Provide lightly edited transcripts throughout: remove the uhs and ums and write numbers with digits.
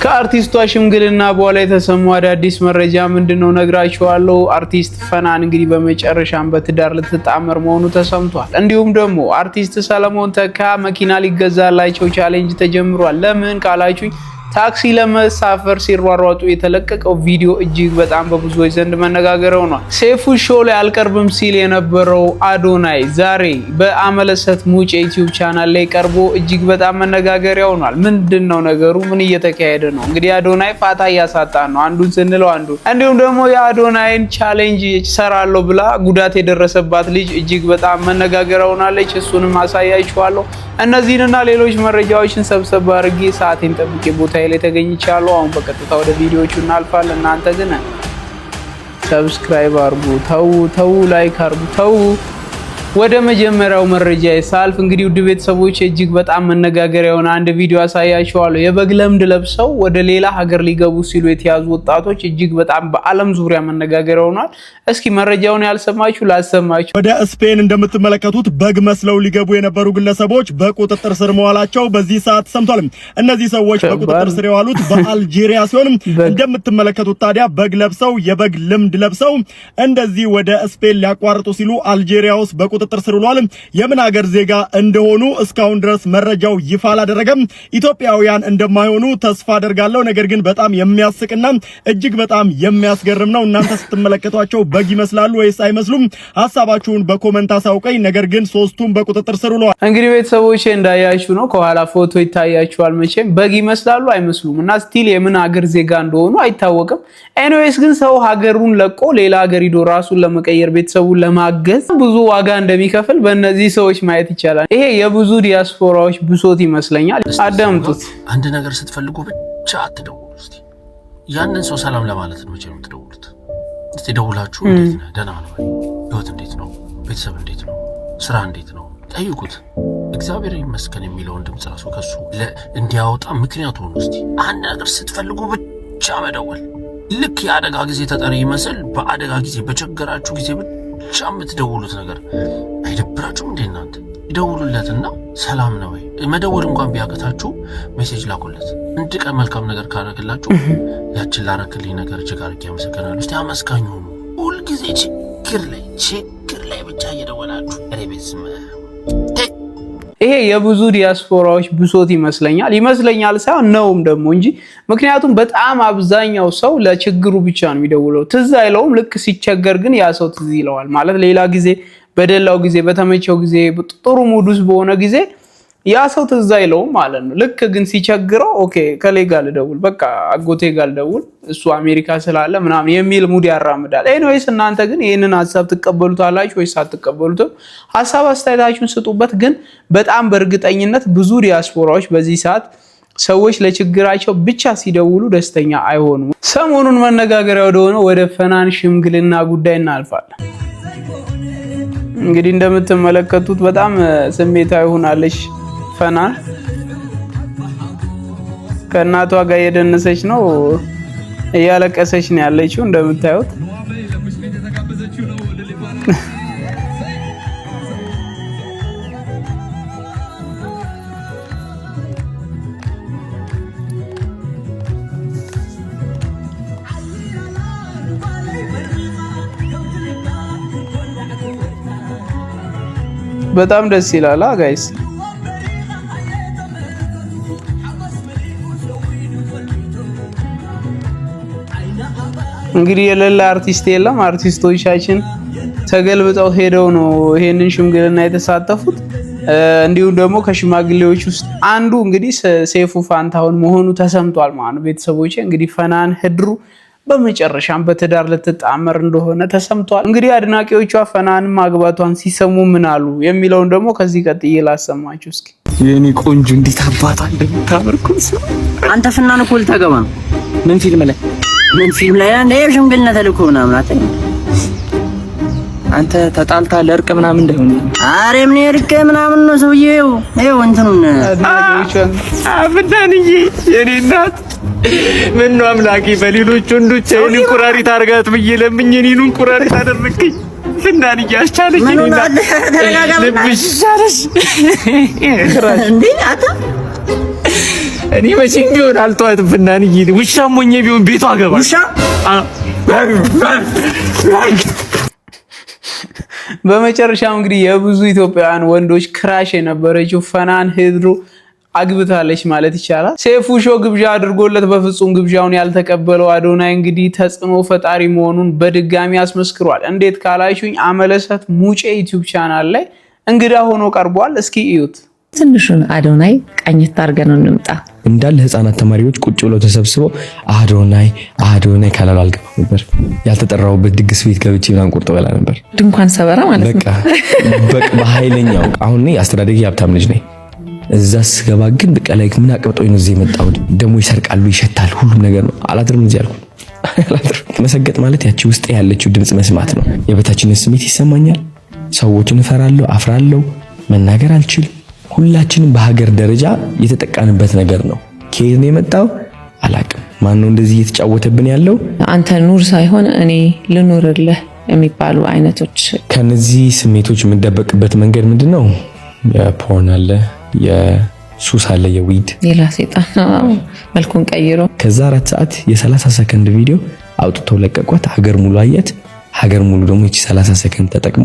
ከአርቲስቷ ሽምግልና በኋላ የተሰሙ አዳዲስ መረጃ ምንድነው ነግራችኋለሁ። አርቲስት ፈናን እንግዲህ በመጨረሻም በትዳር ልትጣመር መሆኑ ተሰምቷል። እንዲሁም ደግሞ አርቲስት ሰለሞን ተካ መኪና ሊገዛላቸው ቻሌንጅ ተጀምሯል። ለምን ካላችሁኝ ታክሲ ለመሳፈር ሲሯሯጡ የተለቀቀው ቪዲዮ እጅግ በጣም በብዙዎች ዘንድ መነጋገሪያ ሆኗል። ሰይፉ ሾው ላይ አልቀርብም ሲል የነበረው አዶናይ ዛሬ በአመለሰት ሙጬ ዩቲዩብ ቻናል ላይ ቀርቦ እጅግ በጣም መነጋገሪያ ሆኗል። ምንድነው ነገሩ? ምን እየተካሄደ ነው? እንግዲህ አዶናይ ፋታ እያሳጣ ነው አንዱን ስንለው አንዱ። እንዲሁም ደግሞ የአዶናይን ቻሌንጅ ሰራለሁ ብላ ጉዳት የደረሰባት ልጅ እጅግ በጣም መነጋገሪያ ሆናለች። እሱንም አሳያችኋለሁ። እነዚህንና ሌሎች መረጃዎችን ሰብሰብ አድርጌ ሰዓቴን ጠብቄ ቦታ ላይ ተገኝቻለሁ። አሁን በቀጥታ ወደ ቪዲዮቹ እናልፋለን። እናንተ ግን ሰብስክራይብ አርጉ፣ ተው ላይክ አርጉ፣ ተው። ወደ መጀመሪያው መረጃ ሳልፍ እንግዲህ ውድ ቤተሰቦች እጅግ በጣም መነጋገሪያ የሆነ አንድ ቪዲዮ አሳያችኋለሁ። የበግ ለምድ ለብሰው ወደ ሌላ ሀገር ሊገቡ ሲሉ የተያዙ ወጣቶች እጅግ በጣም በዓለም ዙሪያ መነጋገሪያ ሆኗል። እስኪ መረጃውን ያልሰማችሁ ላሰማችሁ። ወደ ስፔን እንደምትመለከቱት በግ መስለው ሊገቡ የነበሩ ግለሰቦች በቁጥጥር ስር መዋላቸው በዚህ ሰዓት ሰምቷል። እነዚህ ሰዎች በቁጥጥር ስር የዋሉት በአልጄሪያ ሲሆን እንደምትመለከቱት ታዲያ በግ ለብሰው የበግ ልምድ ለብሰው እንደዚህ ወደ ስፔን ሊያቋርጡ ሲሉ አልጄሪያ ውስጥ በቁጥጥር ስር ውሏል። የምን ሀገር ዜጋ እንደሆኑ እስካሁን ድረስ መረጃው ይፋ አላደረገም። ኢትዮጵያውያን እንደማይሆኑ ተስፋ አደርጋለሁ። ነገር ግን በጣም የሚያስቅና እጅግ በጣም የሚያስገርም ነው። እናንተ ስትመለከቷቸው በግ ይመስላሉ ወይስ አይመስሉም? ሐሳባችሁን በኮሜንት አሳውቀኝ። ነገር ግን ሶስቱም በቁጥጥር ስር ውለዋል። እንግዲህ ቤተሰቦቼ እንዳያችሁ ነው፣ ከኋላ ፎቶ ይታያችኋል። መቼም በግ ይመስላሉ አይመስሉም እና ስቲል የምን ሀገር ዜጋ እንደሆኑ አይታወቅም። ኤኒዌይስ ግን ሰው ሀገሩን ለቆ ሌላ ሀገር ሂዶ ራሱን ለመቀየር ቤተሰቡን ለማገዝ ብዙ ዋጋ እንደሚከፍል በእነዚህ ሰዎች ማየት ይቻላል። ይሄ የብዙ ዲያስፖራዎች ብሶት ይመስለኛል። አዳምጡት። አንድ ነገር ስትፈልጉ ብቻ አትደውሉ። እስቲ ያንን ሰው ሰላም ለማለት ነው እንጂ የምትደውሉት። እስቲ ደውላችሁ እንዴት ነህ? ደህና ነው? ህይወት እንዴት ነው? ቤተሰብ እንዴት ነው? ስራ እንዴት ነው? ጠይቁት። እግዚአብሔር ይመስገን የሚለውን ድምጽ ራሱ ከሱ እንዲያወጣ ምክንያቱ ነው። እስቲ አንድ ነገር ስትፈልጉ ብቻ መደወል። ልክ የአደጋ ጊዜ ተጠሪ ይመስል በአደጋ ጊዜ በቸገራችሁ ጊዜ ብቻ የምትደውሉት ነገር አይደብራችሁም እንዴ? እናንተ ይደውሉለትና ሰላም ነው ወይ? መደወል እንኳን ቢያቀታችሁ ሜሴጅ ላኩለት። አንድ ቀን መልካም ነገር ካረክላችሁ ያችን ላረክልኝ ነገር እጅግ አድርጌ አመሰግናለሁ። እስቲ አመስጋኝ ሁኑ። ሁልጊዜ ችግር ላይ ብቻ እየደወላችሁ ሬቤስም ይሄ የብዙ ዲያስፖራዎች ብሶት ይመስለኛል ሳይሆን ነውም ደግሞ እንጂ። ምክንያቱም በጣም አብዛኛው ሰው ለችግሩ ብቻ ነው የሚደውለው፣ ትዝ አይለውም። ልክ ሲቸገር ግን ያ ሰው ትዝ ይለዋል ማለት ሌላ ጊዜ በደላው ጊዜ በተመቸው ጊዜ ጥሩ ሙዱስ በሆነ ጊዜ ያ ሰው ትዝ አይለውም ማለት ነው። ልክ ግን ሲቸግረው ኦኬ ከሌ ጋር ልደውል፣ በቃ አጎቴ ጋር ልደውል እሱ አሜሪካ ስላለ ምናምን የሚል ሙድ ያራምዳል። ኤኒዌይስ እናንተ ግን ይሄንን ሐሳብ ትቀበሉታላችሁ ወይስ አትቀበሉትም? ሐሳብ አስተያየታችሁን ስጡበት። ግን በጣም በእርግጠኝነት ብዙ ዲያስፖራዎች በዚህ ሰዓት ሰዎች ለችግራቸው ብቻ ሲደውሉ ደስተኛ አይሆኑም። ሰሞኑን መነጋገሪያ ወደ ፈናን ሽምግልና ጉዳይ እናልፋለን። እንግዲህ እንደምትመለከቱት በጣም ስሜታዊ ሆናለች ፈናን። ከእናቷ ጋር የደነሰች ነው፣ እያለቀሰች ነው ያለችው እንደምታዩት። በጣም ደስ ይላል ጋይስ። እንግዲህ የሌላ አርቲስት የለም። አርቲስቶቻችን ተገልብጠው ሄደው ነው ይሄንን ሽምግልና የተሳተፉት። እንዲሁም ደግሞ ከሽማግሌዎች ውስጥ አንዱ እንግዲህ ሰይፉ ፋንታሁን መሆኑ ተሰምቷል ማለት ነው። ቤተሰቦቼ እንግዲህ ፈናን ህድሩ በመጨረሻም በትዳር ልትጣመር እንደሆነ ተሰምቷል። እንግዲህ አድናቂዎቿ ፈናን ማግባቷን ሲሰሙ ምን አሉ የሚለውን ደግሞ ከዚህ ቀጥዬ ላሰማችሁ እስኪ። የኔ ቆንጆ እንዴት አባታ እንደምታመርኩስ አንተ ፈናን እኮ ልታገባ ነው? ምን ፊልም ላይ አንዴ ሽምግልና ተልኮ ምናምን አታይ። አንተ ተጣልታ ለእርቅ ምናምን እንደሆነ አሬ ምን እርቅ ምናምን ነው ሰውዬው። ይኸው እንትኑን አብዳንዬ የኔ እናት ምን ነው አምላኬ በሌሎች ወንዶች አይን ኩራሪት አርጋት ብዬ ለምኝ እኔን ኩራሪት አደረክኝ። ፍናን እያስቻለኝ እኔና ልብሽ ሻለሽ እንዴ አታ እኔ መቼም ቢሆን አልተዋትም ፍናንዬ። ውሻም ሞኜ ቢሆን ቤቷ ገባ። ውሻ በመጨረሻም እንግዲህ የብዙ ኢትዮጵያውያን ወንዶች ክራሽ የነበረችው ፈናን ሄድሮ አግብታለች ማለት ይቻላል። ሴፉ ሾው ግብዣ አድርጎለት በፍጹም ግብዣውን ያልተቀበለው አዶናይ እንግዲህ ተጽዕኖ ፈጣሪ መሆኑን በድጋሚ አስመስክሯል። እንዴት ካላችሁኝ አመለሰት ሙጬ ዩቲዩብ ቻናል ላይ እንግዳ ሆኖ ቀርቧል። እስኪ እዩት። ትንሹን አዶናይ ቀኝት አድርገን እንምጣ። እንዳለ ህፃናት ተማሪዎች ቁጭ ብለው ተሰብስበው አዶናይ ካላሉ አልገባም ነበር። ያልተጠራውበት ድግስ ቤት ገብቼ ምናምን ቁርጥ በላ ነበር። ድንኳን ሰበራ ማለት ነው። በቃ በኃይለኛው አሁን እኔ አስተዳደጊ ሀብታም ልጅ ነኝ። እዛ ስገባ ግን በቃ ላይ ምን አቀብጦኝ ነው እዚህ የመጣሁት። ደግሞ ይሰርቃሉ፣ ይሸታል፣ ሁሉም ነገር ነው። አላድርም እዚህ አልኩ። መሰገጥ ማለት ያቺ ውስጥ ያለችው ድምጽ መስማት ነው። የበታችነት ስሜት ይሰማኛል። ሰዎችን እፈራለሁ፣ አፍራለሁ፣ መናገር አልችልም። ሁላችንም በሀገር ደረጃ የተጠቃንበት ነገር ነው። ከየት ነው የመጣው አላቅም። ማን ነው እንደዚህ እየተጫወተብን ያለው? አንተ ኑር ሳይሆን እኔ ልኑርልህ የሚባሉ አይነቶች። ከነዚህ ስሜቶች የምንደበቅበት መንገድ ምንድነው? የፖርን አለ፣ የሱስ አለ፣ የዊድ ሌላ ሰይጣን መልኩን ቀይሮ ከዛ 4 ሰዓት የ30 ሰከንድ ቪዲዮ አውጥተው ለቀቋት። ሀገር ሙሉ አየት። ሀገር ሙሉ ደግሞ እቺ 30 ሰከንድ ተጠቅሞ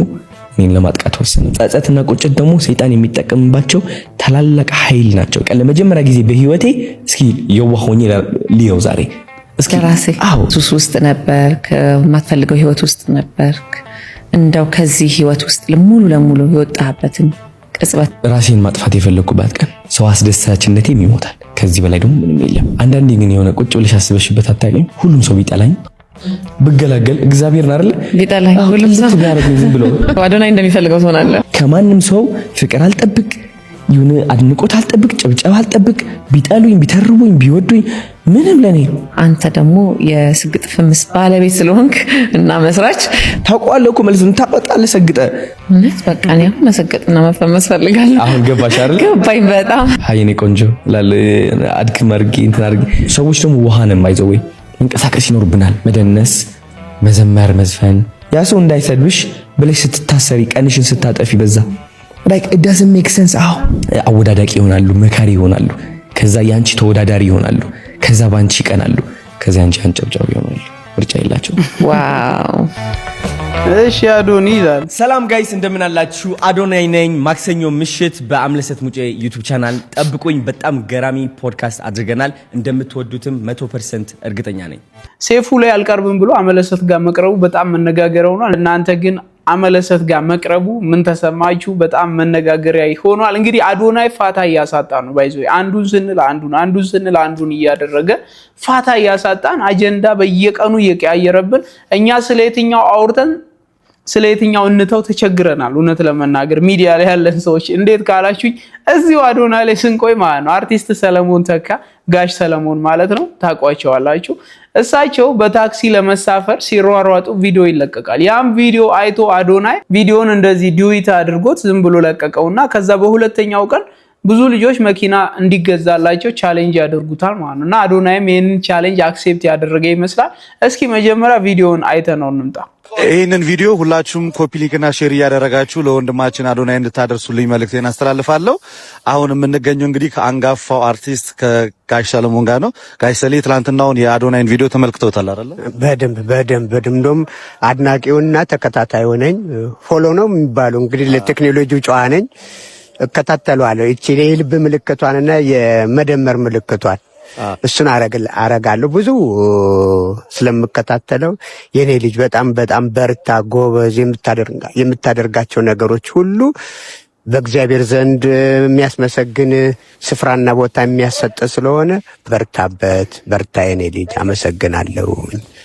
እኔን ለማጥቃት ወሰነ። ጸጸትና ቁጭት ደግሞ ሰይጣን የሚጠቀምባቸው ታላላቅ ኃይል ናቸው። ቀን ለመጀመሪያ ጊዜ በህይወቴ እስኪ የዋህ ሆኜ ሊየው ዛሬ እስኪ ራሴ ሱስ ውስጥ ነበርክ፣ የማትፈልገው ህይወት ውስጥ ነበርክ። እንደው ከዚህ ህይወት ውስጥ ሙሉ ለሙሉ የወጣህበትን ቅጽበት ራሴን ማጥፋት የፈለኩባት ቀን ሰው አስደሳችነቴም ይሞታል። ከዚህ በላይ ደግሞ ምንም የለም። አንዳንዴ ግን የሆነ ቁጭ ብለሽ አስበሽበት አታውቂም? ሁሉም ሰው ቢጠላኝ ብገላገል እግዚአብሔርን አይደል ቢጠላኝ ሁሉም ሰው ያረጋግጥ ዝም ብሎ አዶናይ እንደሚፈልገው ትሆናለህ። ከማንም ሰው ፍቅር አልጠብቅ፣ ይሁን አድንቆት አልጠብቅ፣ ጭብጨባ አልጠብቅ። ቢጠሉኝ፣ ቢተርቡኝ፣ ቢወዱኝ ምንም ለኔ። አንተ ደግሞ የስግጥ ፍምስ ባለቤት ስለሆንክ እና መስራች ታውቀዋለህ እኮ መልሱን ታወጣለህ። ሰግጠ እውነት በቃ ነው መሰገጥና መፈመስ ፈልጋለሁ። አሁን ገባሽ አይደል? ገባኝ በጣም ሀይኔ ቆንጆ ላለ አድክም አድርጌ እንትን አድርጌ። ሰዎች ደግሞ ውሃንም አይዘው ወይ መንቀሳቀስ ይኖርብናል። መደነስ፣ መዘመር፣ መዝፈን። ያ ሰው እንዳይሰድብሽ ብለሽ ስትታሰሪ ቀንሽን ስታጠፊ በዛ like it doesn't make sense። አወዳዳቂ ይሆናሉ፣ መካሪ ይሆናሉ። ከዛ ያንቺ ተወዳዳሪ ይሆናሉ። ከዛ ባንቺ ይቀናሉ። ከዛ ያንቺ አንጨብጫቢ ይሆናሉ። ምርጫ የላቸው። ዋው እሺ አዶኒ ይላል። ሰላም ጋይስ እንደምን አላችሁ? አዶናይ ነኝ። ማክሰኞ ምሽት በአምለሰት ሙጬ ዩቲዩብ ቻናል ጠብቁኝ። በጣም ገራሚ ፖድካስት አድርገናል። እንደምትወዱትም 100% እርግጠኛ ነኝ። ሴፉ ላይ አልቀርብም ብሎ አመለሰት ጋር መቅረቡ በጣም መነጋገሪያ ሆኗል። እናንተ ግን አመለሰት ጋር መቅረቡ ምን ተሰማችሁ? በጣም መነጋገሪያ ሆኗል። እንግዲህ አዶናይ ፋታ እያሳጣ ነው። ባይዞ አንዱን ስንል አንዱን እያደረገ ፋታ እያሳጣን አጀንዳ በየቀኑ እየቀያየረብን እኛ ስለየትኛው አውርተን ስለየትኛው እንተው ተቸግረናል። እውነት ለመናገር ሚዲያ ላይ ያለን ሰዎች እንዴት ካላችሁኝ እዚሁ አዶናይ ላይ ስንቆይ ማለት ነው። አርቲስት ሰለሞን ተካ ጋሽ ሰለሞን ማለት ነው፣ ታውቋቸዋላችሁ። እሳቸው በታክሲ ለመሳፈር ሲሯሯጡ ቪዲዮ ይለቀቃል። ያም ቪዲዮ አይቶ አዶናይ ቪዲዮን እንደዚህ ዲዩት አድርጎት ዝም ብሎ ለቀቀውና ከዛ በሁለተኛው ቀን ብዙ ልጆች መኪና እንዲገዛላቸው ቻሌንጅ ያደርጉታል ማለት ነው። እና አዶናይም ይሄንን ቻሌንጅ አክሴፕት ያደረገ ይመስላል። እስኪ መጀመሪያ ቪዲዮውን አይተነው እንምጣ። ይህንን ቪዲዮ ሁላችሁም ኮፒ ሊንክና ሼር እያደረጋችሁ ለወንድማችን አዶናይ እንድታደርሱልኝ መልእክቴን አስተላልፋለሁ። አሁን የምንገኘው እንግዲህ ከአንጋፋው አርቲስት ከጋሽ ሰለሞን ጋር ነው። ጋሽ ሰሌ ትናንትናውን የአዶናይን ቪዲዮ ተመልክተውታል አይደል? በደንብ እንደውም አድናቂውና ተከታታዩ ነኝ። ፎሎ ነው የሚባለው እንግዲህ ለቴክኖሎጂው ጨዋ ነኝ። እከታተለዋለሁ። እቺ የልብ ምልክቷንና የመደመር ምልክቷን እሱን አረጋለሁ ብዙ ስለምከታተለው። የኔ ልጅ በጣም በርታ፣ ጎበዝ። የምታደርጋቸው ነገሮች ሁሉ በእግዚአብሔር ዘንድ የሚያስመሰግን ስፍራና ቦታ የሚያሰጥ ስለሆነ በርታ የኔ ልጅ። አመሰግናለሁ።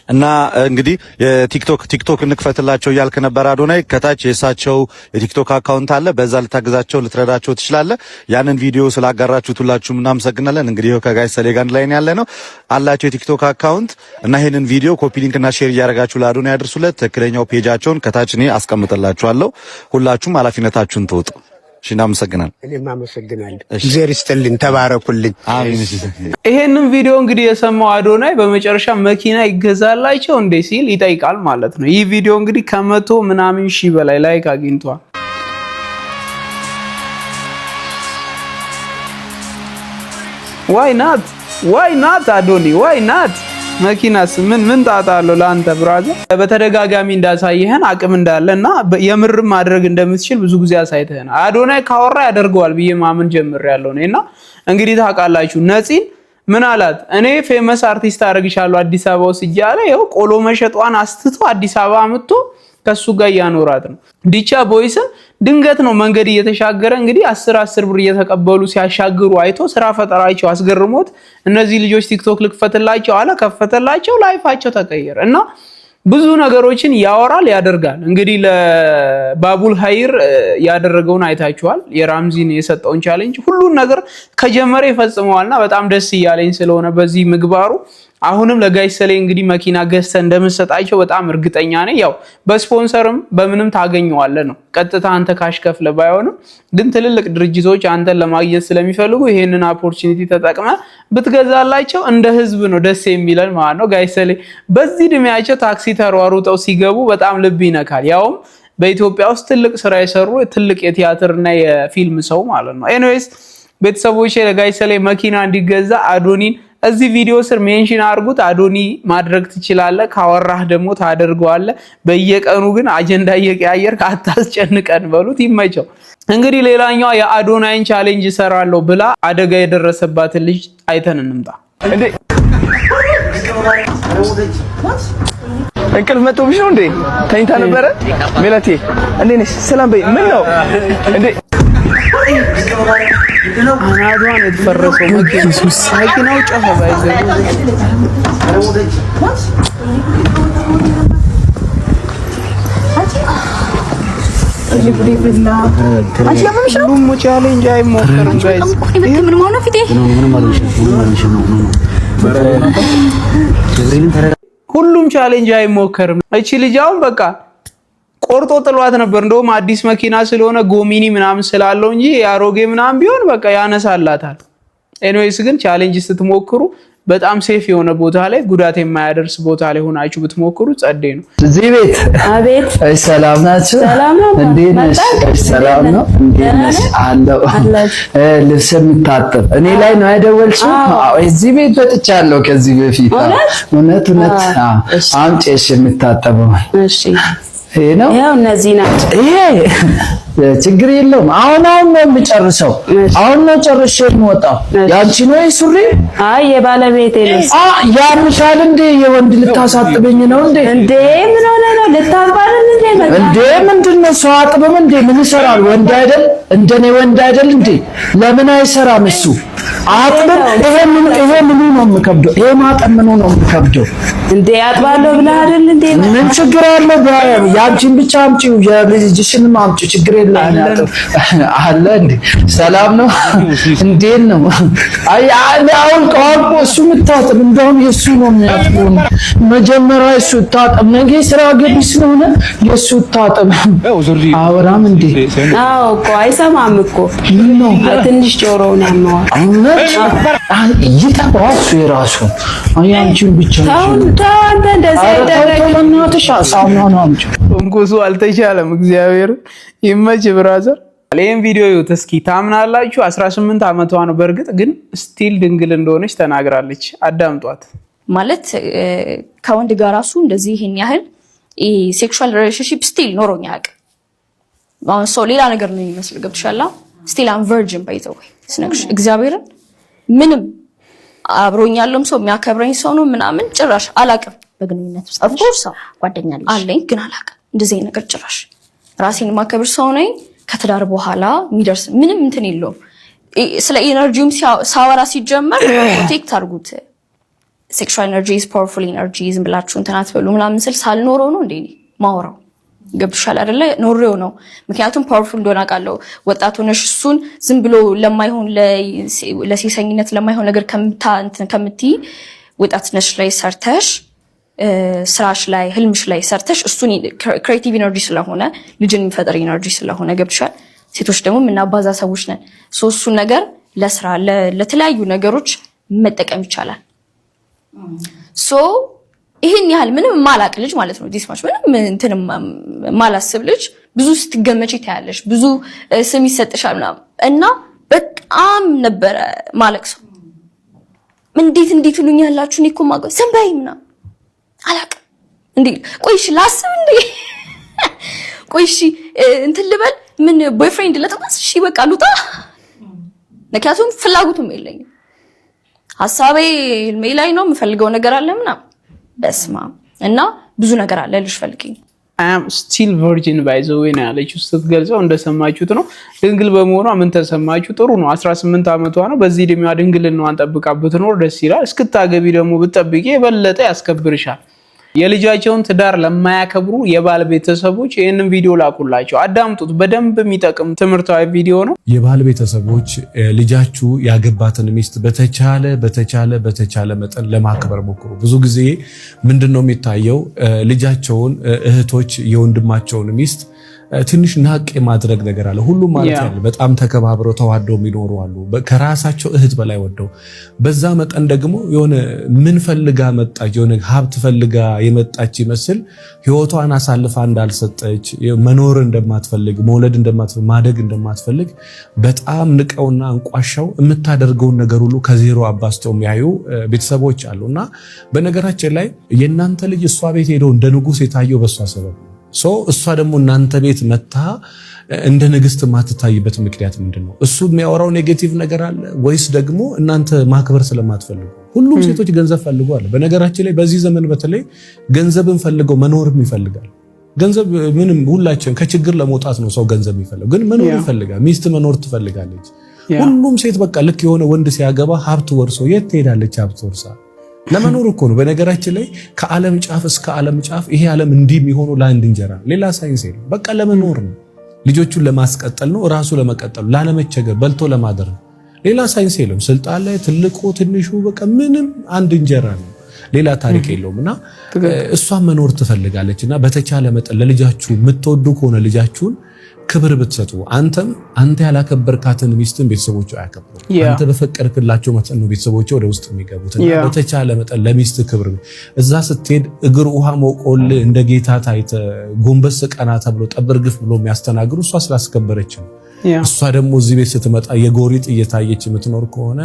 እና እንግዲህ የቲክቶክ እንክፈትላቸው እያልክ ነበር አዶናይ። ከታች የእሳቸው የቲክቶክ አካውንት አለ፣ በዛ ልታግዛቸው ልትረዳቸው ትችላለህ። ያንን ቪዲዮ ስላጋራችሁት ሁላችሁም እናመሰግናለን። እንግዲህ ከጋሽ ሰሌ ጋር ላይ ያለ ነው አላቸው የቲክቶክ አካውንት እና ይሄንን ቪዲዮ ኮፒ ሊንክ እና ሼር እያደረጋችሁ ለአዶናይ ያድርሱለት። ትክክለኛው ፔጃቸውን ከታች እኔ አስቀምጥላችኋለሁ። ሁላችሁም ኃላፊነታችሁን ተወጡ። እሺ፣ እናመሰግናለን። እኔም አመሰግናለሁ። እግዚአብሔር ይስጥልኝ፣ ተባረኩልኝ። አሜን። ይሄንን ቪዲዮ እንግዲህ የሰማው አዶናይ በመጨረሻ መኪና ይገዛላቸው እንዴ ሲል ይጠይቃል ማለት ነው። ይህ ቪዲዮ እንግዲህ 100 ምናምን ሺህ በላይ ላይክ አግኝቷል። ዋይ ናት አዶኒ ዋይ ናት። መኪናስ ምን ጣጣ አለው ለአንተ ብራዘር? በተደጋጋሚ እንዳሳየህን አቅም እንዳለና የምር ማድረግ እንደምትችል ብዙ ጊዜ አሳይተህን አዶናይ ካወራ ያደርገዋል ብዬ ማመን ጀምሬያለሁ እኔና እንግዲህ ታውቃላችሁ ነፂን ምን አላት? እኔ ፌመስ አርቲስት አደርግሻለሁ አዲስ አበባ ውስጥ እያለ ይኸው ቆሎ መሸጧን አስትቶ አዲስ አበባ አምጥቶ ከሱ ጋር ያኖራት ነው። ዲቻ ቦይስን ድንገት ነው መንገድ እየተሻገረ እንግዲህ 10 ብር እየተቀበሉ ሲያሻግሩ አይቶ ስራ ፈጠራቸው አስገርሞት እነዚህ ልጆች ቲክቶክ ልክፈትላቸው አለ። ከፈተላቸው፣ ላይፋቸው ተቀየረ እና ብዙ ነገሮችን ያወራል ያደርጋል። እንግዲህ ለባቡል ሀይር ያደረገውን አይታችኋል። የራምዚን የሰጠውን ቻሌንጅ ሁሉን ነገር ከጀመረ ይፈጽመዋልና በጣም ደስ እያለኝ ስለሆነ በዚህ ምግባሩ አሁንም ለጋይሰሌ እንግዲህ መኪና ገዝተ እንደምትሰጣቸው በጣም እርግጠኛ ነኝ። ያው በስፖንሰርም በምንም ታገኘዋለህ ነው። ቀጥታ አንተ ካሽ ከፍለ ባይሆንም ግን ትልልቅ ድርጅቶች አንተን ለማግኘት ስለሚፈልጉ ይሄንን ኦፖርቹኒቲ ተጠቅመ ብትገዛላቸው እንደ ህዝብ ነው ደስ የሚለን ማለት ነው። ጋይሰሌ በዚህ እድሜያቸው ታክሲ ተሯሩጠው ሲገቡ በጣም ልብ ይነካል። ያውም በኢትዮጵያ ውስጥ ትልቅ ስራ የሰሩ ትልቅ የቲያትርና የፊልም ሰው ማለት ነው። ኤኒዌይስ ቤተሰቦቼ ለጋይሰሌ መኪና እንዲገዛ አዶኒን እዚህ ቪዲዮ ስር ሜንሽን አድርጉት። አዶኒ ማድረግ ትችላለህ፣ ካወራህ ደግሞ ታደርገዋለህ። በየቀኑ ግን አጀንዳ እየቀያየርክ አታስጨንቀን በሉት። ይመቸው። እንግዲህ ሌላኛዋ የአዶናይን ቻሌንጅ እሰራለሁ ብላ አደጋ የደረሰባትን ልጅ አይተን እንምጣ። እንዴ እንቅልፍ መጥቶብሽ ነው እንዴ? ተኝታ ነበረ? ሜላቴ እንዴ ነሽ? ሰላም በይ። ምን ነው እንዴ? አናዷን የተፈረሰው መኪናው ጨፈ ባይዘው ቻሌንጅ አይሞከርም ጋይስ። ሁሉም ቻሌንጅ አይሞከርም። እቺ ልጅ አሁን በቃ ቆርጦ ጥሏት ነበር። እንደውም አዲስ መኪና ስለሆነ ጎሚኒ ምናምን ስላለው እንጂ ያሮጌ ምናምን ቢሆን በቃ ያነሳላታል። ኤኒዌይስ ግን ቻሌንጅ ስትሞክሩ በጣም ሴፍ የሆነ ቦታ ላይ ጉዳት የማያደርስ ቦታ ላይ ሆናችሁ ብትሞክሩ ጸዴ ነው። እዚህ ቤት አቤት። እሺ ሰላም ናችሁ? ሰላም ነው። እንዴት ነሽ? ሰላም ነው። እንዴት ነሽ? አለው ልብስ የምታጠብ እኔ ላይ ነው አይደወልሽው? አዎ እዚህ ቤት ወጥቻለሁ ከዚህ በፊት። እውነት አምጪ እሺ የምታጠበው። እሺ ይሄ ነው ያው እነዚህ ናቸው። ይሄ ችግር የለውም። አሁን ነው የምጨርሰው። አሁን ነው ጨርሼ የምወጣው። ያንቺ ነው ሱሪ? አይ የባለቤቴ ነው። ያምሻል እንዴ? የወንድ ልታሳጥበኝ ነው እንዴ? እንዴ ምን ሆነ ነው? ልታባረን እንዴ? እንዴ ምንድነው? ሰው አጥበም እንዴ? ምን ይሰራል? ወንድ አይደል? እንደኔ ወንድ አይደል እንዴ? ለምን አይሰራም እሱ? አጥበም ይሄ ምኑ ነው የምከብደው? ይሄ ማጠብ ምኑ ነው የምከብደው? እንዴ አጥባለሁ ብለህ አይደል እንዴ? ምን ችግር አለ? ያንቺን ብቻ አምጪው፣ የልጅሽንም አምጪው፣ ችግር የለም። አለ እንዴ? ሰላም ነው? እንዴት ነው? አይ አሁን ቋንቋ እሱ የምታጥብ እንደውም የሱ ነው የሚያጥበው። መጀመሪያ እሱ ታጥብ፣ ነገ ስራ ገቢ ስለሆነ የሱ ታጥብ። አወራም እንዴ? አዎ እኮ አይሰማም እኮ ነው። ትንሽ ጆሮውን ያመዋል። ይጠባው እሱ የራሱ አንቺን ብቻ ታንተ እንደዚህ አይደረግም። እናትሽ ሳሙና አምጪ። እንኩሱ አልተቻለም። እግዚአብሔር ይመች ብራዘር። ይሄን ቪዲዮ ይዩት እስኪ ታምናላችሁ? 18 ዓመቷ ነው። በእርግጥ ግን ስቲል ድንግል እንደሆነች ተናግራለች። አዳምጧት። ማለት ከወንድ ጋር ራሱ እንደዚህ ይሄን ያህል ሴክሹዋል ሪሌሽንሺፕ ስቲል ኖሮኛ ያውቅ አሁን ሰው ሌላ ነገር ነው የሚመስል ገብቶሻል። ስቲል አም ቨርጂን ባይ ዘ ዌይ ስነግርሽ እግዚአብሔርን ምንም አብሮኝ ያለውም ሰው የሚያከብረኝ ሰው ነው ምናምን ጭራሽ አላውቅም። በግንኙነት ውስጥ ኦፍ ኮርስ ጓደኛ አለኝ ግን አላውቅም እንደዚህ ነገር ጭራሽ። ራሴን የማከብር ሰው ነኝ። ከትዳር በኋላ የሚደርስ ምንም እንትን የለውም። ስለ ኢነርጂም ሳወራ ሲጀመር ፕሮቴክት አድርጉት። ሴክሹዋል ኢነርጂ ኢዝ ፓወርፉል ኢነርጂ ዝም ብላችሁ እንትን አትበሉ ምናምን ስል ሳልኖረው ነው እንዴ ማወራው። ገብቶሻል አይደለ? ኖሬው ነው። ምክንያቱም ፓወርፉል እንደሆነ አውቃለሁ። ወጣት ሆነሽ እሱን ዝም ብሎ ለማይሆን ለሴሰኝነት ለማይሆን ነገር ከምትይ ወጣት ነሽ ላይ ሰርተሽ ስራሽ ላይ ህልምሽ ላይ ሰርተሽ እሱን ክሬቲቭ ኢነርጂ ስለሆነ ልጅን የሚፈጥር ኢነርጂ ስለሆነ ገብቶሻል። ሴቶች ደግሞ የምናባዛ ሰዎች ነን። እሱን ነገር ለስራ ለተለያዩ ነገሮች መጠቀም ይቻላል። ይሄን ያህል ምንም ማላቅ ልጅ ማለት ነው ዲስማች ምንም እንትን ማላስብ ልጅ ብዙ ስትገመጪ ታያለሽ፣ ብዙ ስም ይሰጥሻል ምናምን እና በጣም ነበረ ማለቅ ሰው እንዴት ይሉኛላችሁ? እኔ እኮ ማገው ሰንባይ ምናምን አላውቅም። እንዴ ቆይሽ ላስብ እንዴ ቆይሽ እንትን ልበል ምን ቦይፍሬንድ ለተማስ እሺ በቃ ልውጣ። ምክንያቱም ፍላጎቱም የለኝም። ሐሳቤ ህልሜ ላይ ነው የምፈልገው ነገር አለ ምናምን በስማ እና ብዙ ነገር አለ ልሽ ፈልገኝ I am still virgin by the way ነው ያለችው ስትገልጸው እንደሰማችሁት ነው። ድንግል በመሆኗ ምን ተሰማችሁ? ጥሩ ነው። 18 ዓመቷ ነው። በዚህ እድሜዋ ድንግልናዋን ጠብቃ ብትኖር ደስ ይላል። እስክታገቢ ደግሞ ብትጠብቂ የበለጠ ያስከብርሻል። የልጃቸውን ትዳር ለማያከብሩ የባል ቤተሰቦች ይህንን ቪዲዮ ላኩላቸው፣ አዳምጡት። በደንብ የሚጠቅም ትምህርታዊ ቪዲዮ ነው። የባል ቤተሰቦች ልጃችሁ ያገባትን ሚስት በተቻለ መጠን ለማክበር ሞክሩ። ብዙ ጊዜ ምንድነው የሚታየው? ልጃቸውን እህቶች የወንድማቸውን ሚስት ትንሽ ናቅ የማድረግ ነገር አለ። ሁሉም ማለት ያለ በጣም ተከባብረው ተዋደው የሚኖሩ አሉ፣ ከራሳቸው እህት በላይ ወደው። በዛ መጠን ደግሞ የሆነ ምን ፈልጋ መጣች፣ የሆነ ሀብት ፈልጋ የመጣች ይመስል ህይወቷን አሳልፋ እንዳልሰጠች፣ መኖር እንደማትፈልግ፣ መውለድ እንደማትፈልግ፣ ማደግ እንደማትፈልግ በጣም ንቀውና አንቋሻው የምታደርገውን ነገር ሁሉ ከዜሮ አባስተው የሚያዩ ቤተሰቦች አሉና በነገራችን ላይ የእናንተ ልጅ እሷ ቤት ሄዶ እንደ ንጉስ የታየው በሷ ሰበብ እሷ ደግሞ እናንተ ቤት መታ እንደ ንግስት ማትታይበት ምክንያት ምንድነው? እሱ የሚያወራው ኔጌቲቭ ነገር አለ ወይስ ደግሞ እናንተ ማክበር ስለማትፈልጉ? ሁሉም ሴቶች ገንዘብ ፈልገዋል። በነገራችን ላይ በዚህ ዘመን በተለይ ገንዘብን ፈልገው መኖርም ይፈልጋል። ገንዘብ ምንም ሁላችን ከችግር ለመውጣት ነው ሰው ገንዘብ የሚፈልገው፣ ግን መኖር ይፈልጋል። ሚስት መኖር ትፈልጋለች። ሁሉም ሴት በቃ ልክ የሆነ ወንድ ሲያገባ ሀብት ወርሶ የት ትሄዳለች? ሀብት ወርሳ ለመኖር እኮ ነው። በነገራችን ላይ ከዓለም ጫፍ እስከ ዓለም ጫፍ ይሄ ዓለም እንዲህ የሚሆነው ለአንድ እንጀራ ሌላ ሳይንስ የለም። በቃ ለመኖር ነው። ልጆቹን ለማስቀጠል ነው፣ ራሱ ለመቀጠል፣ ላለመቸገር፣ በልቶ ለማደር ነው። ሌላ ሳይንስ የለም። ስልጣን ላይ ትልቁ ትንሹ በቃ ምንም አንድ እንጀራ ነው። ሌላ ታሪክ የለውምና እሷ መኖር ትፈልጋለችና በተቻለ መጠን ለልጃችሁ የምትወዱ ከሆነ ልጃችሁን ክብር ብትሰጡ፣ አንተ ያላከበርካትን ሚስትን ቤተሰቦቹ አያከብሩ። አንተ በፈቀድክላቸው መጠን ነው ቤተሰቦቹ ወደ ውስጥ የሚገቡትና በተቻለ መጠን ለሚስት ክብር። እዛ ስትሄድ እግር ውሃ ሞቆል እንደ ጌታ ታይተ ጎንበስ ቀና ተብሎ ጠብርግፍ ብሎ የሚያስተናግሩ እሷ ስላስከበረች ነው። እሷ ደግሞ እዚህ ቤት ስትመጣ የጎሪጥ እየታየች የምትኖር ከሆነ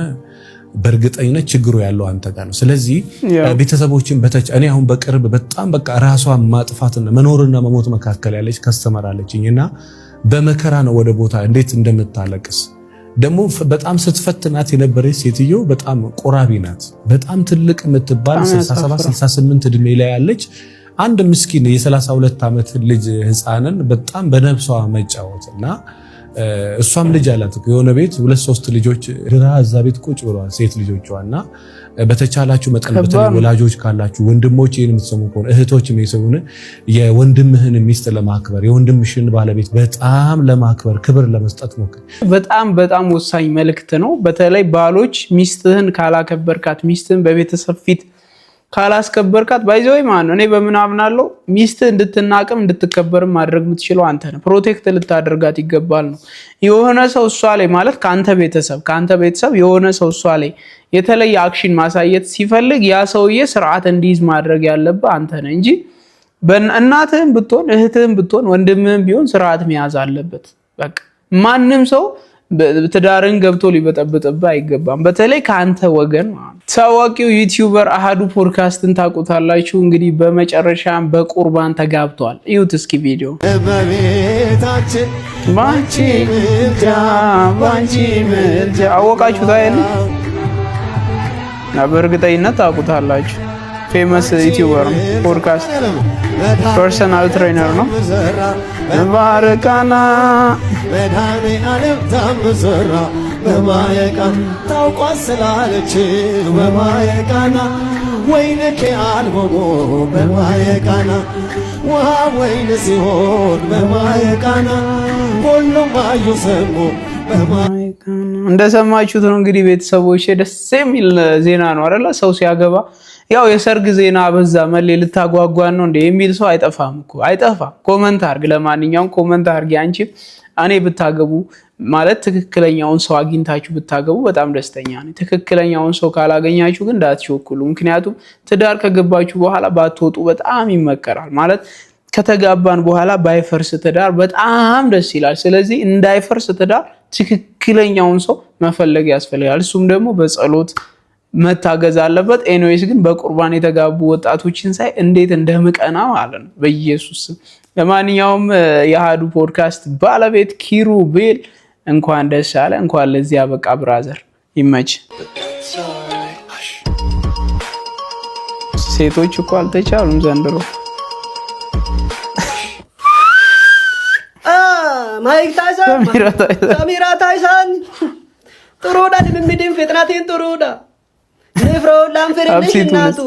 በእርግጠኝነት ችግሩ ያለው አንተ ጋር ነው። ስለዚህ ቤተሰቦችን እኔ አሁን በቅርብ በጣም በቃ ራሷን ማጥፋትና መኖርና መሞት መካከል ያለች ከስተመራለችኝና በመከራ ነው ወደ ቦታ እንዴት እንደምታለቅስ ደግሞ በጣም ስትፈትናት የነበረች ሴትዮ በጣም ቆራቢ ናት። በጣም ትልቅ የምትባል 67 68 እድሜ ላይ ያለች አንድ ምስኪን የ32 ዓመት ልጅ ህፃንን በጣም በነፍሷ መጫወትና እሷም ልጅ አላት የሆነ ቤት 2-3 ልጆች ድራ እዛ ቤት ቁጭ ብለዋል ሴት ልጆቿና በተቻላችሁ መጠን በተለይ ወላጆች ካላችሁ ወንድሞች ይሄን የምትሰሙ ከሆነ እህቶች የሚሰሙን የወንድምህን ሚስት ለማክበር የወንድምሽን ባለቤት በጣም ለማክበር ክብር ለመስጠት ሞክር። በጣም ወሳኝ መልእክት ነው። በተለይ ባሎች ሚስትህን ካላከበርካት፣ ሚስትህን በቤተሰብ ፊት ካላስከበርካት ባይዘይ ማን ነው? እኔ በምን አምናለሁ? ሚስት እንድትናቅም እንድትከበርም ማድረግ የምትችለው አንተ ነህ። ፕሮቴክት ልታደርጋት ይገባል ነው። የሆነ ሰው እሷ ላይ ማለት ካንተ ቤተሰብ የሆነ ሰው እሷ ላይ የተለየ አክሽን ማሳየት ሲፈልግ ያ ሰውዬ ስርዓት እንዲይዝ ማድረግ ያለብህ አንተ ነህ እንጂ እናትህም ብትሆን እህትህም ብትሆን ወንድምህም ቢሆን ስርዓት መያዝ አለበት። በቃ ማንም ሰው ትዳርን ገብቶ ሊበጠብጥብህ አይገባም፣ በተለይ ካንተ ወገን ማለት። ታዋቂው ዩቲዩበር አሃዱ ፖድካስትን ታውቁታላችሁ። እንግዲህ በመጨረሻም በቁርባን ተጋብቷል። እዩት እስኪ ቪዲዮ። እመቤታችን ባንቺ ምልጃ አወቃችሁት አይደል? በእርግጠኝነት ታውቁታላችሁ። ፌመስ ዩቲዩበር ፖድካስት ፐርሰናል ትሬነር ነው። ባረካና መድኃኔ ዓለም ታምሰራ በማየቃን ታውቋስላለች በማየቃና ወይንኬ አልቦጎ በማየቃና ውሃ ወይን ሲሆን በማየቃና ሁሉም አዩ ሰሙ በማየቃና። እንደሰማችሁት ነው እንግዲህ ቤተሰቦች፣ ደስ የሚል ዜና ነው አይደለ? ሰው ሲያገባ ያው የሰርግ ዜና በዛ መሌ ልታጓጓን ነው እንዴ የሚል ሰው አይጠፋም እኮ አይጠፋም። ኮመንት አርግ፣ ለማንኛውም ኮመንት አርግ። አንቺ እኔ ብታገቡ ማለት ትክክለኛውን ሰው አግኝታችሁ ብታገቡ በጣም ደስተኛ ነኝ። ትክክለኛውን ሰው ካላገኛችሁ ግን እንዳትቸኩሉ። ምክንያቱም ትዳር ከገባችሁ በኋላ ባትወጡ በጣም ይመከራል። ማለት ከተጋባን በኋላ ባይፈርስ ትዳር በጣም ደስ ይላል። ስለዚህ እንዳይፈርስ ትዳር ትክክለኛውን ሰው መፈለግ ያስፈልጋል። እሱም ደግሞ በጸሎት መታገዝ አለበት። ኤኒዌይስ ግን በቁርባን የተጋቡ ወጣቶችን ሳይ እንዴት እንደምቀና ማለት ነው በኢየሱስ ስም። ለማንኛውም የአሃዱ ፖድካስት ባለቤት ኪሩቤል እንኳን ደስ አለ፣ እንኳን ለዚህ ያበቃ ብራዘር፣ ይመች። ሴቶች እኮ አልተቻሉም ዘንድሮ። ማይክ ታይሰን ሰሚራ ታይሰን ጥሩዳ ድምምድም ፍጥነቴን ጥሩዳ ንፍሮ ላንፍርልሽ እናቱ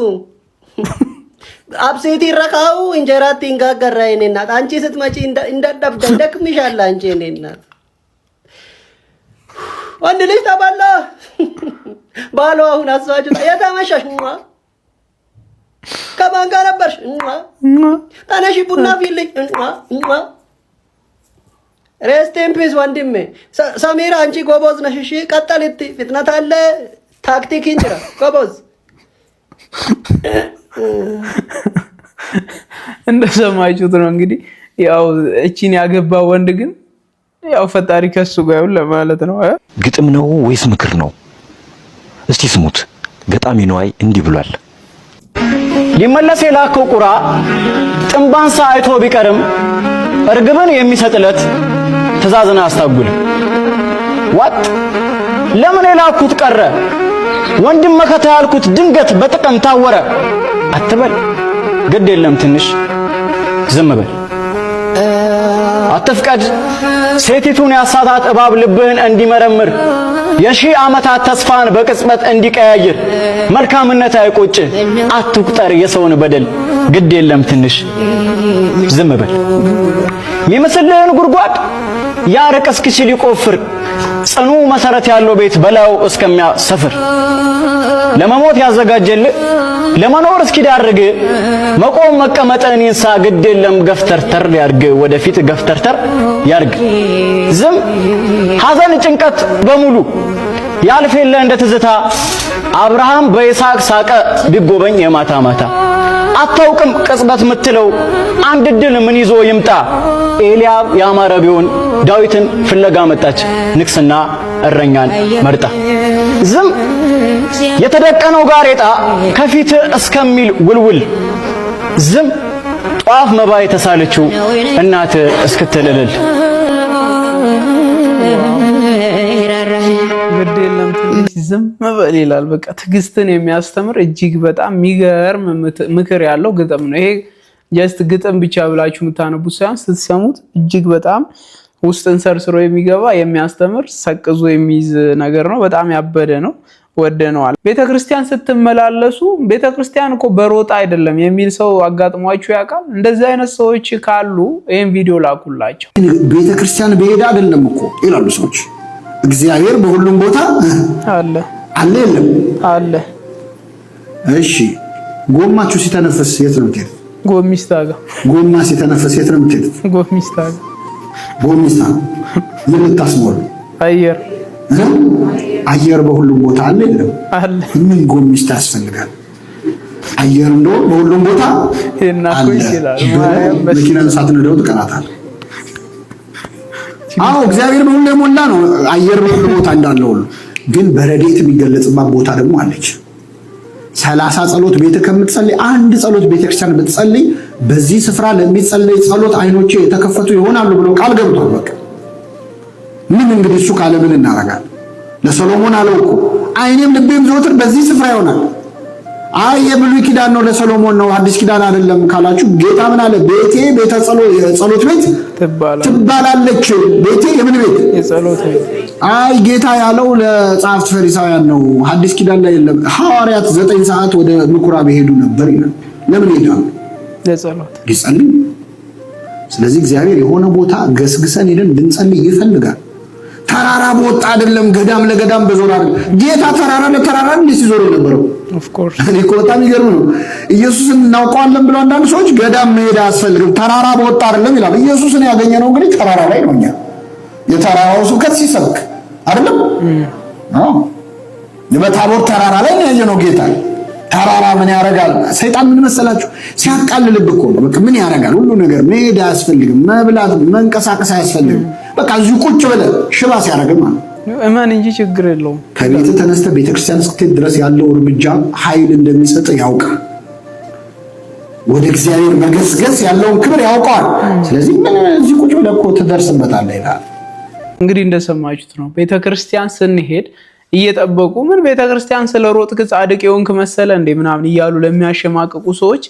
አብሴቲ ረካው እንጀራት ይንጋገራ የኔ እናት አንቺ ስትመጪ እንደደብደ ደክምሻል አንቺ የኔ እናት ወንድ ልጅ ተባላ ባሏ አሁን አሳጁ የተመሸሽ ከማን ጋር ነበርሽ ተነሺ ቡና ፊልኝ ሬስት ኢን ፒስ ወንድሜ ሰሚራ አንቺ ጎበዝ ነሽ እሺ ቀጥልቲ ፍጥነት አለ ታክቲክ እንጀራ ጎበዝ እንደሰማችሁት ነው እንግዲህ ያው እቺን ያገባ ወንድ ግን ያው ፈጣሪ ከሱ ጋር ይሁን ለማለት ነው። ግጥም ነው ወይስ ምክር ነው? እስቲ ስሙት። ገጣሚ ነዋይ እንዲህ ብሏል። ሊመለስ የላከው ቁራ ጥንባንሳ አይቶ ቢቀርም እርግብን የሚሰጥለት ትእዛዝን አያስታጉል። ዋጥ ለምን የላኩት ቀረ ወንድም መከታ ያልኩት ድንገት በጥቅም ታወረ አትበል። ግድ የለም ትንሽ ዝም በል። አትፍቀድ ሴቲቱን ያሳታት እባብ ልብህን እንዲመረምር የሺህ ዓመታት ተስፋን በቅጽበት እንዲቀያይር መልካምነት አይቆጭ አትቁጠር የሰውን በደል ግድ የለም ትንሽ ዝም በል። ሚመስልህን ጉድጓድ ያርቅ እስኪችል ይቆፍር ጽኑ መሰረት ያለው ቤት በላዩ እስከሚያሰፍር ለመሞት ያዘጋጀልህ ለመኖር እስኪዳርግ መቆም መቀመጥን ይንሳ ግድ የለም ገፍተርተር ያርግ ወደፊት ገፍተርተር ያርግ። ዝም ሐዘን ጭንቀት በሙሉ ያልፍ የለ እንደ ትዝታ አብርሃም በይስሐቅ ሳቀ ቢጎበኝ የማታ ማታ አታውቅም ቅጽበት ምትለው አንድ ድል ምን ይዞ ይምጣ ኤልያብ ያማረ ቢሆን ዳዊትን ፍለጋ መጣች ንግስና እረኛን መርጣ። ዝም የተደቀነው ጋሬጣ ከፊት እስከሚል ውልውል ዝም ጧፍ መባ የተሳለችው እናት እስክትልልል ግድ የለም ትንሽ ዝም በል ይላል። በቃ ትዕግስትን የሚያስተምር እጅግ በጣም የሚገርም ምክር ያለው ግጥም ነው ይሄ። ጀስት ግጥም ብቻ ብላችሁ የምታነቡት ሳይሆን ስትሰሙት እጅግ በጣም ውስጥን ሰርስሮ የሚገባ የሚያስተምር ሰቅዞ የሚይዝ ነገር ነው። በጣም ያበደ ነው። ወደነዋል። ቤተክርስቲያን ስትመላለሱ ቤተክርስቲያን እኮ በሮጣ አይደለም የሚል ሰው አጋጥሟችሁ ያውቃል? እንደዚህ አይነት ሰዎች ካሉ ይሄን ቪዲዮ ላኩላቸው። ቤተክርስቲያን በሄዳ አይደለም እኮ ይላሉ ሰዎች። እግዚአብሔር በሁሉም ቦታ አለ አለ የለም አለ። እሺ ጎማችሁ ሲተነፈስ የት ነው የምትሄዱት? ጎሚስታ ጋር። ጎማ ሲተነፈስ የት ነው የምትሄዱት? ጎሚስታ ጋር። ጎሚስታ ምን ልታስሞሉ? አየር አየር በሁሉም ቦታ አለ የለም አለ። ምን ጎሚስታ ያስፈልጋል? አየር እንደው በሁሉም ቦታ እናኮ ይችላል። መኪናን ሳትነዳው ትቀናታለህ። አዎ እግዚአብሔር በሁሉ የሞላ ነው። አየር በሁሉ ቦታ እንዳለው ሁሉ ግን በረድኤት የሚገለጽባት ቦታ ደግሞ አለች። 30 ጸሎት ቤተ ከምትጸልይ አንድ ጸሎት ቤተክርስቲያን ብትጸልይ በዚህ ስፍራ ለሚጸልይ ጸሎት አይኖቼ የተከፈቱ ይሆናሉ ብሎ ቃል ገብቷል። በቃ ምን እንግዲህ እሱ ካለ ምን እናደርጋለን? ለሰሎሞን አለው እኮ አይኔም ልቤም ዘወትር በዚህ ስፍራ ይሆናል። አይ የብሉይ ኪዳን ነው ለሰሎሞን ነው አዲስ ኪዳን አይደለም ካላችሁ ጌታ ምን አለ? ቤቴ ቤተ ጸሎት ቤት ትባላለች። ቤቴ የምን ቤት? የጸሎት ቤት። አይ ጌታ ያለው ለጻፍት ፈሪሳውያን ነው አዲስ ኪዳን ላይ የለም። ሐዋርያት 9 ሰዓት ወደ ምኩራብ ሄዱ ነበር ይላል። ለምን ሄዳሉ? ለጸሎት ሊጸልዩ። ስለዚህ እግዚአብሔር የሆነ ቦታ ገስግሰን ሄደን እንድንጸልይ ይፈልጋል። ተራራ በወጣ አይደለም ገዳም ለገዳም በዞር አይደለም። ጌታ ተራራ ለተራራ እንዴት ሲዞር ነበር? ኦፍ ኮርስ እኔ እኮ በጣም ይገርም ነው። ኢየሱስን እናውቀዋለን ብለው አንዳንድ ሰዎች ገዳም መሄድ አያስፈልግም ተራራ በወጣ አይደለም ይላል። ኢየሱስን ያገኘነው እንግዲህ ተራራ ላይ ነው። እኛ የተራራው ስብከት ሲሰብክ አይደለም? አዎ በታቦር ተራራ ላይ ነው ያየነው ጌታ። ተራራ ምን ያረጋል? ሰይጣን ምን መሰላችሁ? ሲያቃልልብ እኮ ነው። በቃ ምን ያረጋል? ሁሉ ነገር መሄድ አያስፈልግም፣ መብላት መንቀሳቀስ አያስፈልግም። በቃ እዚሁ ቁጭ ብለህ ሽባ ሲያረግ ማለት እማን እንጂ ችግር የለውም። ከቤት ተነስተ ቤተክርስቲያን እስክትሄድ ድረስ ያለው እርምጃ ኃይል እንደሚሰጥ ያውቃል። ወደ እግዚአብሔር መገስገስ ያለውን ክብር ያውቃል። ስለዚህ ምን እዚህ ቁጭ ብለህ እኮ ትደርስበታለህ ይላል። እንግዲህ እንደሰማችሁት ነው። ቤተክርስቲያን ስንሄድ እየጠበቁ ምን ቤተክርስቲያን ስለሮጥክ ጻድቅ የሆንክ መሰለ እንዴ ምናምን እያሉ ለሚያሸማቅቁ ሰዎች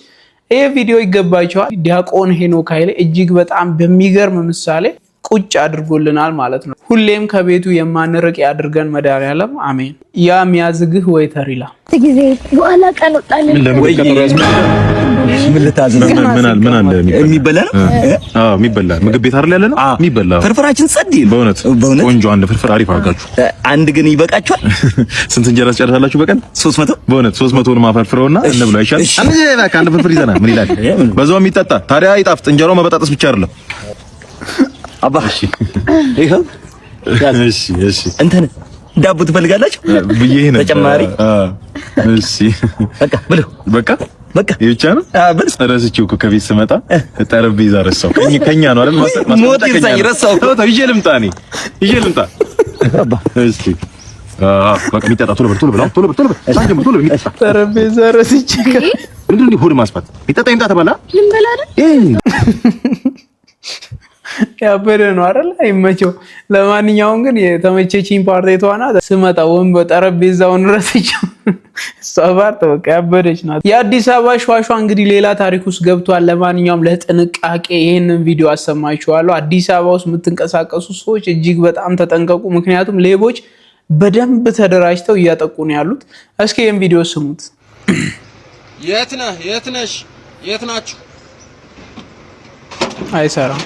ይሄ ቪዲዮ ይገባቸዋል። ዲያቆን ሄኖክ ኃይሌ እጅግ በጣም በሚገርም ምሳሌ ቁጭ አድርጎልናል ማለት ነው። ሁሌም ከቤቱ የማንርቅ ያድርገን መድኃኒዓለም አሜን። ያ ሚያዝግህ ወይ ተሪላ ጊዜ በኋላ ቀን ወጣልን ምን ልታዝና ምን አለ የሚበላ ነው? አዎ የሚበላ ምግብ ቤት አይደል ያለ ነው የሚበላ ፍርፍራችን ጸድ ይል በእውነት ቆንጆ አንድ ፍርፍር አሪፍ አድርጋችሁ አንድ ግን ይበቃችኋል። ስንት እንጀራ ትጨርሳላችሁ በቀን? 300 በእውነት 300ን ማፈርፍረውና እንብላ ይሻል። አንድ ፍርፍር ይዘና ምን ይላል? በዛው የሚጠጣ ታዲያ ይጣፍጥ። እንጀራው መበጣጠስ ብቻ አይደለም። አባ እሺ ይሄው እሺ እንትን ዳቦ ትፈልጋላችሁ ብዬ ነው ተጨማሪ። እሺ በቃ ብለው በቃ ይቻ ነው ረስቼው እኮ ከቤት ስመጣ ጠረጴዛ ረሳው። ከኛ ነው አይደል? ሞት ይሳይ ረሳው። ይዤ ልምጣ አባ እሺ በቃ የሚጠጣ ቶሎ በል ሳንጀም ቶሎ የሚጠጣ ጠረጴዛ ረስቼ ምንድን ነው ሆድ ማስፋት የሚጠጣ ይምጣ ተባላ ልንበላ ያበደ ነው አይደል? አይመቸው። ለማንኛውም ግን የተመቸችኝ ፓርቴቷ ናት። ስመጣ ወንበር ጠረጴዛውን ረስቼው እሷ ፓርት በቃ ያበደች ናት። የአዲስ አበባ ሸዋሿ እንግዲህ ሌላ ታሪክ ውስጥ ገብቷል። ለማንኛውም ለጥንቃቄ ይሄንን ቪዲዮ አሰማችኋለሁ። አዲስ አበባ ውስጥ የምትንቀሳቀሱ ሰዎች እጅግ በጣም ተጠንቀቁ። ምክንያቱም ሌቦች በደንብ ተደራጅተው እያጠቁ ነው ያሉት። እስኪ ይሄን ቪዲዮ ስሙት። የት ነህ? የት ነሽ? የት ናችሁ? አይሰራም።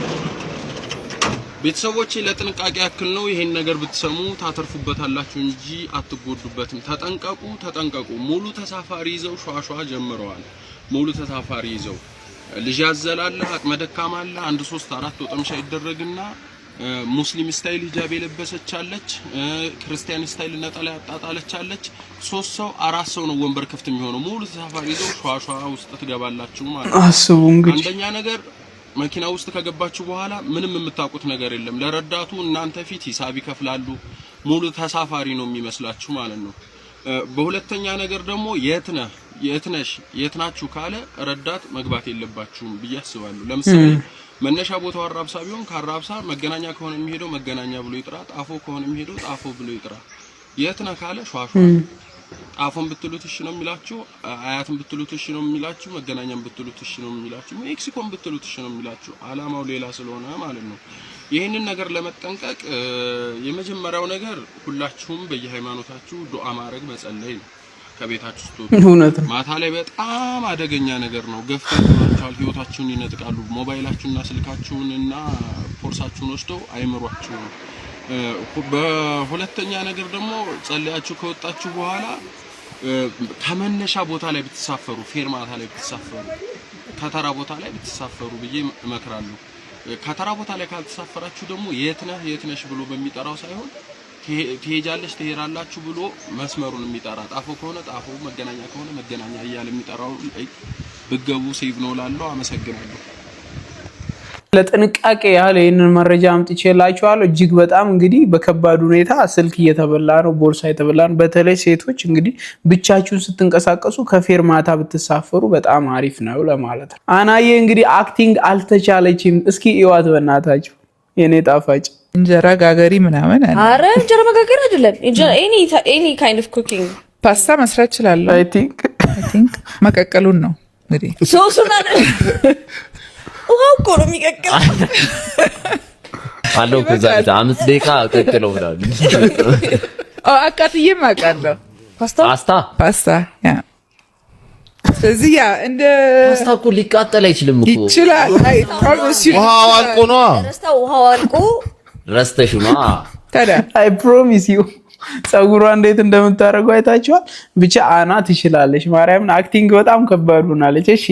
ቤተሰቦቼ ለጥንቃቄ ያክል ነው። ይሄን ነገር ብትሰሙ ታተርፉበታላችሁ እንጂ አትጎዱበትም። ተጠንቀቁ። ሙሉ ተሳፋሪ ይዘው ሸዋሸዋ ጀምረዋል። ሙሉ ተሳፋሪ ይዘው ልጅ ያዘላለ አቅመ ደካማ አለ። 1 3 4 ወጠምሻ ይደረግና ሙስሊም ስታይል ሂጃብ የለበሰች አለች፣ ክርስቲያን ስታይል ነጠላ ያጣጣለች አለች። 3 ሰው 4 ሰው ነው ወንበር ክፍት የሚሆነው። ሙሉ ተሳፋሪ ይዘው ሸዋሸዋ ውስጥ ትገባላችሁ ማለት ነው። አስቡ እንግዲህ አንደኛ ነገር መኪና ውስጥ ከገባችሁ በኋላ ምንም የምታውቁት ነገር የለም። ለረዳቱ እናንተ ፊት ሂሳብ ይከፍላሉ። ሙሉ ተሳፋሪ ነው የሚመስላችሁ ማለት ነው። በሁለተኛ ነገር ደግሞ የት ነሽ የት ናችሁ ካለ ረዳት መግባት የለባችሁም ብዬ አስባለሁ። ለምሳሌ መነሻ ቦታው አራብሳ ቢሆን ከአራብሳ መገናኛ ከሆነ የሚሄደው መገናኛ ብሎ ይጥራ፣ ጣፎ ከሆነ የሚሄደው ጣፎ ብሎ ይጥራ። የት ነህ ካለ ሸዋሸዋ ጣፎን ብትሉት እሺ ነው የሚላችሁ፣ አያትን ብትሉት እሺ ነው የሚላችሁ፣ መገናኛም ብትሉት እሺ ነው የሚላችሁ፣ ሜክሲኮን ብትሉት እሺ ነው የሚላችሁ። አላማው ሌላ ስለሆነ ማለት ነው። ይህንን ነገር ለመጠንቀቅ የመጀመሪያው ነገር ሁላችሁም በየሃይማኖታችሁ ዱዓ ማድረግ መጸለይ ነው። ከቤታችሁ ስትወጡ ማታ ላይ በጣም አደገኛ ነገር ነው። ገፍታችኋል፣ ህይወታችሁን ይነጥቃሉ። ሞባይላችሁንና ስልካችሁንና ፖርሳችሁን ወስደው አይምሯችሁ። በሁለተኛ ነገር ደግሞ ጸልያችሁ ከወጣችሁ በኋላ ከመነሻ ቦታ ላይ ብትሳፈሩ፣ ፌርማታ ላይ ብትሳፈሩ፣ ከተራ ቦታ ላይ ብትሳፈሩ ብዬ እመክራለሁ። ከተራ ቦታ ላይ ካልተሳፈራችሁ ደግሞ የት ነሽ ብሎ በሚጠራው ሳይሆን ትሄጃለሽ ትሄዳላችሁ ብሎ መስመሩን የሚጠራ ጣፎ ከሆነ ጣፎ፣ መገናኛ ከሆነ መገናኛ እያለ የሚጠራው ብገቡ ሴቭ ነው ላለው። አመሰግናለሁ። ለጥንቃቄ ያህል ይህንን መረጃ አምጥቼላችኋለሁ። እጅግ በጣም እንግዲህ በከባድ ሁኔታ ስልክ እየተበላ ነው፣ ቦርሳ እየተበላ ነው። በተለይ ሴቶች እንግዲህ ብቻችሁን ስትንቀሳቀሱ ከፌርማታ ብትሳፈሩ በጣም አሪፍ ነው ለማለት ነው። አናዬ እንግዲህ አክቲንግ አልተቻለችም። እስኪ እዋት በእናታችሁ የኔ ጣፋጭ እንጀራ ጋገሪ ምናምን አለ። አረ እንጀራ መጋገር አይደለም፣ ኤኒ ካይንድ ኦፍ ኩኪንግ ፓስታ መስራት እችላለሁ። አይ ቲንክ መቀቀሉን ነው እንግዲህ ሶሱን አይደል ውሃው እኮ ነው የሚቀቅለው አለው። ከዛ 5 ደቂቃ ቀቅለው ብላል። አቃጥዬም አውቃለሁ። ፓስታ ያ ስለዚህ ያ እንደ ፓስታ እኮ ሊቃጠል አይችልም እኮ ይችላል። አይ ፕሮሚስ ዩ ውሃው አልቆ ነው ውሃው አልቆ ረስተሽ ነው ታዲያ። አይ ፕሮሚስ ዩ ጸጉሯ እንዴት እንደምታደርገው አይታችኋል። ብቻ አና ትችላለች። ማርያምን አክቲንግ በጣም ከባድ ሆናለች። እሺ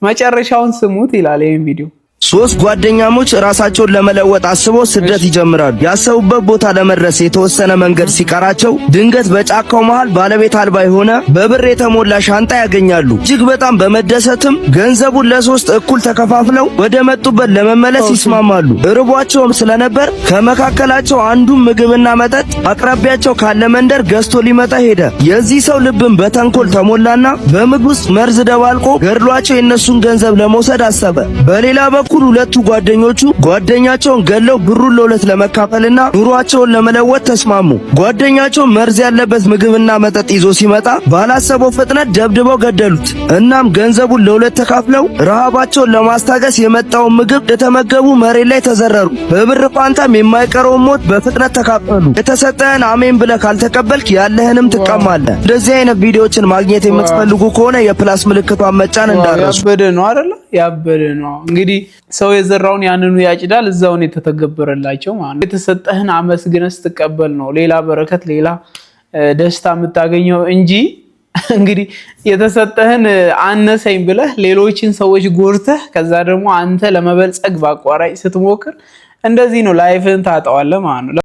መጨረሻውን ስሙት ይላል ይሄን ቪዲዮ። ሶስት ጓደኛሞች ራሳቸውን ለመለወጥ አስበው ስደት ይጀምራሉ። ያሰቡበት ቦታ ለመድረስ የተወሰነ መንገድ ሲቀራቸው ድንገት በጫካው መሃል ባለቤት አልባ የሆነ በብር የተሞላ ሻንጣ ያገኛሉ። እጅግ በጣም በመደሰትም ገንዘቡን ለሶስት እኩል ተከፋፍለው ወደ መጡበት ለመመለስ ይስማማሉ። ርቧቸውም ስለነበር ከመካከላቸው አንዱን ምግብና መጠጥ አቅራቢያቸው ካለ መንደር ገዝቶ ሊመጣ ሄደ። የዚህ ሰው ልብም በተንኮል ተሞላና በምግብ ውስጥ መርዝ ደባልቆ ገድሏቸው የነሱን ገንዘብ ለመውሰድ አሰበ። በሌላ በኩል ሁለቱ ጓደኞቹ ጓደኛቸውን ገለው ብሩን ለሁለት ለመካፈልና ኑሯቸውን ለመለወጥ ተስማሙ። ጓደኛቸው መርዝ ያለበት ምግብና መጠጥ ይዞ ሲመጣ ባላሰበው ፍጥነት ደብድበው ገደሉት። እናም ገንዘቡን ለሁለት ተካፍለው ረሃባቸውን ለማስታገስ የመጣውን ምግብ እንደተመገቡ መሬት ላይ ተዘረሩ። በብር ፋንታም የማይቀረውን ሞት በፍጥነት ተካፈሉ። የተሰጠህን አሜን ብለህ ካልተቀበልክ ያለህንም ትቀማለህ። እንደዚህ አይነት ቪዲዮዎችን ማግኘት የምትፈልጉ ከሆነ የፕላስ ምልክቷን መጫን እንዳትረሱ። ያበደ ነው አይደል? ያበደ ነው። እንግዲህ ሰው የዘራውን ያንኑ ያጭዳል። እዛውን የተተገበረላቸው ማለት ነው። የተሰጠህን አመስግነህ ስትቀበል ነው ሌላ በረከት፣ ሌላ ደስታ የምታገኘው እንጂ እንግዲህ የተሰጠህን አነሰኝ ብለህ ሌሎችን ሰዎች ጎርተህ ከዛ ደግሞ አንተ ለመበልጸግ በአቋራጭ ስትሞክር እንደዚህ ነው ላይፍን ታጣዋለህ ማለት ነው።